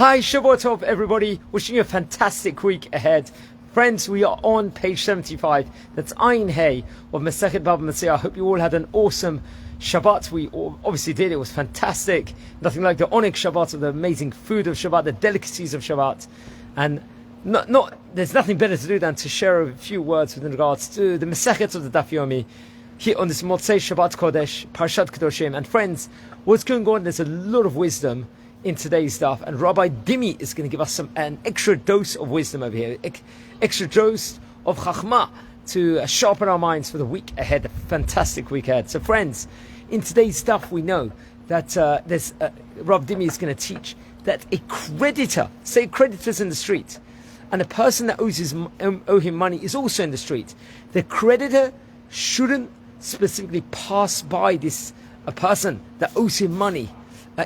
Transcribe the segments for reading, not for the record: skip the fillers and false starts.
Hi, Shabbat Tov, everybody. Wishing you a fantastic week ahead. Friends, we are on page 75. That's Ayin Hey of Masechet Bava Metzia. I hope you all had an awesome Shabbat. We obviously did. It was fantastic. Nothing like the owing Shabbat, of the amazing food of Shabbat, the delicacies of Shabbat. And there's nothing better to do than to share a few words with regards to the Masechet of the Daf Yomi here on this Masechet Shabbat Kodesh, Parshat Kedoshim. And friends, what's going on? There's a lot of wisdom in today's stuff, and Rabbi Dimi is going to give us an extra dose of wisdom over here, extra dose of chachma to sharpen our minds for the week ahead, a fantastic week ahead. So friends, in today's stuff we know that Rabbi Dimi is going to teach that a creditor, say creditors in the street, and a person that owe him money is also in the street, the creditor shouldn't specifically pass by a person that owes him money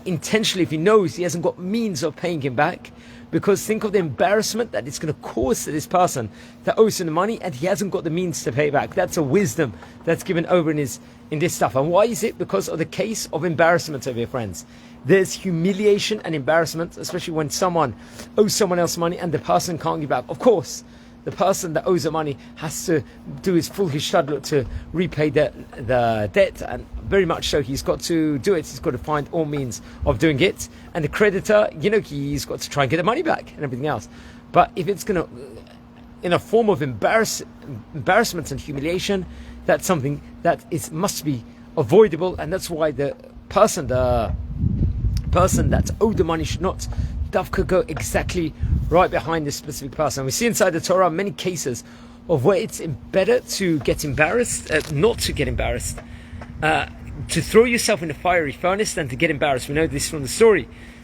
intentionally if he knows he hasn't got means of paying him back, because think of the embarrassment that it's going to cause to this person that owes him the money and he hasn't got the means to pay back. That's a wisdom that's given over in this stuff. And why is it? Because of the case of embarrassment over here, friends. There's humiliation and embarrassment, especially when someone owes someone else money and the person can't give back. Of course, the person that owes the money has to do his full hishtadlut to repay the debt, and very much so he's got to do it. He's got to find all means of doing it. And the creditor, he's got to try and get the money back and everything else. But if it's going to, in a form of embarrassment and humiliation, that's something that must be avoidable, and that's why the person that's owed the money should not dafka go exactly right behind this specific person. We see inside the Torah many cases of where it's better to get embarrassed, not to get embarrassed, to throw yourself in the fiery furnace than to get embarrassed. We know this from the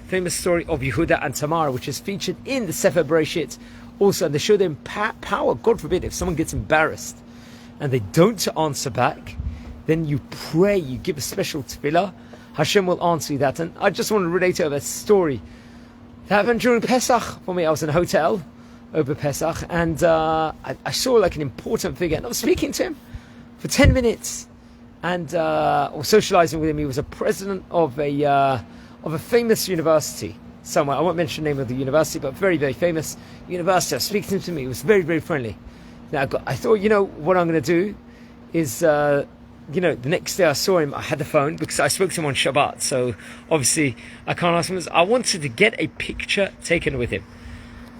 famous story of Yehuda and Tamar, which is featured in the Sefer Bereshit. Also, and they show them power. God forbid, if someone gets embarrassed and they don't answer back, then you pray, you give a special tefillah, Hashem will answer you that. And I just want to relate to a story that happened during Pesach for me. I was in a hotel over Pesach, and I saw like an important figure, and I was speaking to him for 10 minutes and or socializing with him. He was a president of a famous university somewhere. I won't mention the name of the university, but very, very famous university. I was speaking to him. He was very, very friendly. Now I thought, what I'm going to do is the next day I saw him, I had the phone because I spoke to him on Shabbat, so obviously I can't ask him. I wanted to get a picture taken with him,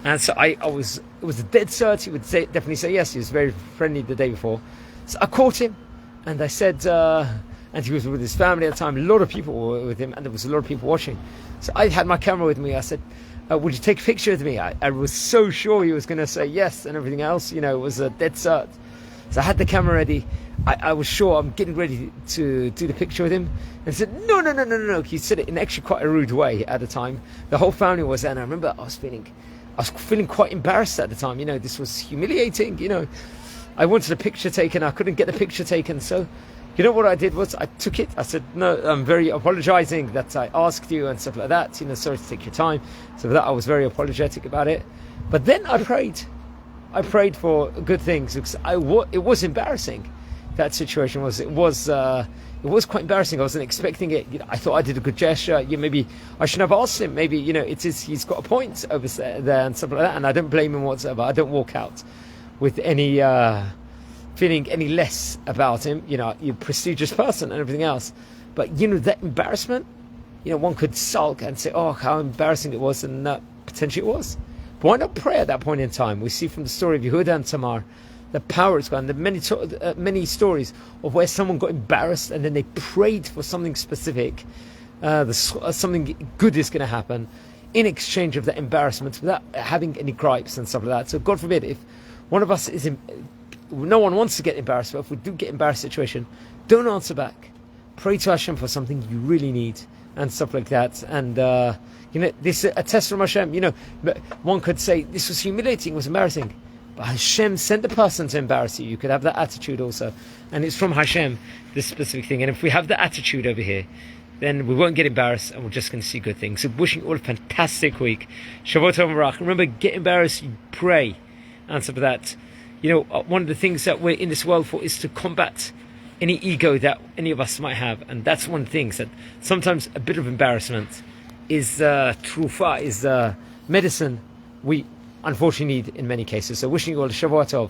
and so it was a dead cert. He would definitely say yes. He was very friendly the day before, so I caught him, and I said, and he was with his family at the time. A lot of people were with him, and there was a lot of people watching. So I had my camera with me. I said, "Would you take a picture with me?" I was so sure he was going to say yes and everything else. It was a dead cert. So I had the camera ready. I was sure I'm getting ready to do the picture with him, and said, no. He said it in actually quite a rude way at the time. The whole family was there, and I remember I was feeling quite embarrassed at the time. This was humiliating. I wanted a picture taken. I couldn't get the picture taken. So, what I did was I took it. I said, no, I'm very apologizing that I asked you and stuff like that. Sorry to take your time. So for that, I was very apologetic about it. But then I prayed. I prayed for good things because it was embarrassing. That situation was quite embarrassing. I wasn't expecting it. I thought I did a good gesture. Maybe I shouldn't have asked him. Maybe he's got a point over there and stuff like that. And I don't blame him whatsoever. I don't walk out with any feeling any less about him. You're a prestigious person and everything else. But that embarrassment, one could sulk and say, "Oh, how embarrassing it was," and potentially it was. But why not pray at that point in time? We see from the story of Yehuda and Tamar the power it's got. And the many stories of where someone got embarrassed and then they prayed for something specific, something good is going to happen in exchange of that embarrassment, without having any gripes and stuff like that. So God forbid, if one of us no one wants to get embarrassed, but if we do get embarrassed situation, don't answer back. Pray to Hashem for something you really need and stuff like that. And this is a test from Hashem. One could say this was humiliating, it was embarrassing. But Hashem sent the person to embarrass you. You could have that attitude also. And it's from Hashem, this specific thing. And if we have the attitude over here, then we won't get embarrassed and we're just going to see good things. So wishing you all a fantastic week. Shabbat Tov. Remember, get embarrassed, you pray. Answer for that. One of the things that we're in this world for is to combat any ego that any of us might have. And that's one thing, that sometimes a bit of embarrassment is trufa, is medicine we unfortunately need in many cases. So wishing you all a Shavua Tov,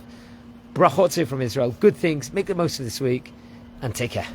brachot from Israel, good things, make the most of this week, and take care.